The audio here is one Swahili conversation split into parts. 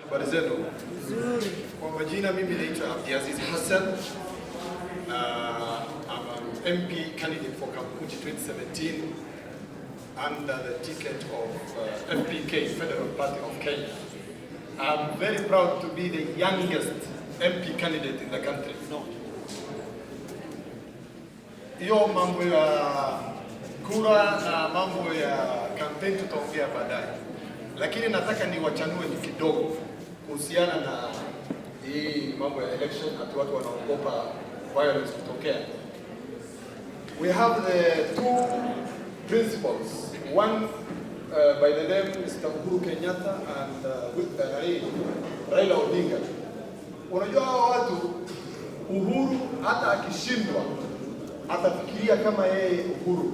Habari zenu. Kwa majina mimi naitwa Abdiaziz Hassan. I'm an MP candidate for Kamkunji 2017 under the ticket of FPK, Federal Party of Kenya. I'm very proud to be the youngest MP candidate in the country. Hiyo mambo ya kura na mambo ya campaign tutaongea baadaye. Lakini nataka niwachanue ni kidogo kuhusiana na hii mambo ya election, hata watu wanaogopa violence kutokea. We have the two principles. One by the name Mr. Uhuru Kenyatta and Raila Odinga. Unajua hao watu, Uhuru hata akishindwa atafikiria kama yeye Uhuru,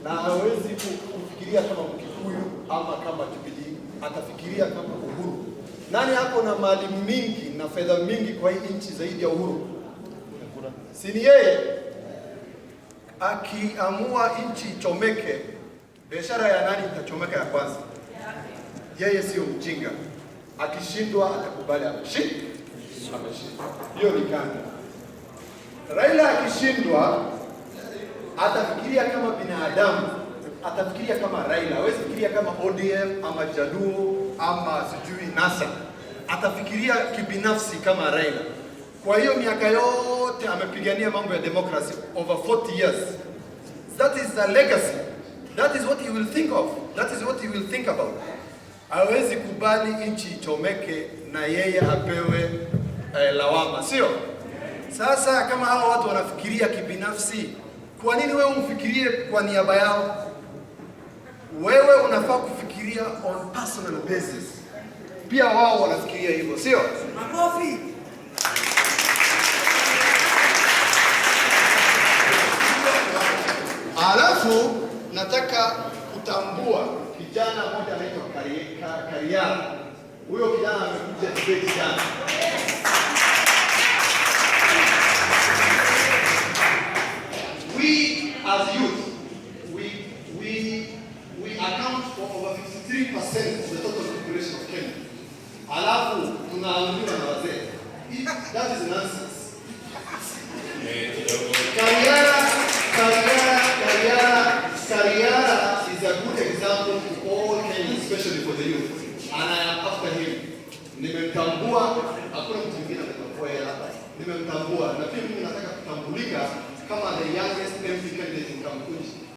na hawezi kufikiria kama Mkikuyu ama kama Jubilee, atafikiria kama Uhuru. Nani hapo na mali mingi na fedha mingi kwa hii nchi zaidi ya Uhuru? Si ni yeye? Akiamua nchi ichomeke, biashara ya nani itachomeka ya kwanza? Yeye sio mjinga. Akishindwa atakubali ameshinda. Hiyo ni kani. Raila akishindwa atafikiria kama binadamu, atafikiria kama Raila, hawezi fikiria kama ODM ama Jaluo ama sijui NASA. Atafikiria kibinafsi kama Raila. Kwa hiyo miaka yote amepigania mambo ya democracy over 40 years. That is the legacy. That is what he will think of. That is what he will think about. Hawezi kubali nchi ichomeke na yeye apewe lawama, sio? Sasa kama hao watu wanafikiria kibinafsi, kwa nini wewe umfikirie kwa niaba yao? Wewe unafaa kufikiria on personal basis. Pia wao wanafikiria hivyo, sio? Makofi. Alafu nataka kutambua kijana mmoja anaitwa Kariana. Huyo kijana amekuja debate jana. We as youth, we account for over 53% of the total population of Kenya. Alafu tunaambiwa na wazee. That is nonsense. Kariana is a good example to all Kenyans, especially for the youth. And I am after him. Nimemtambua, hakuna mtu mwingine ametambua yeye hapa. Nimemtambua na pia mimi nataka kutambulika kama the youngest MP candidate in Kamkunji.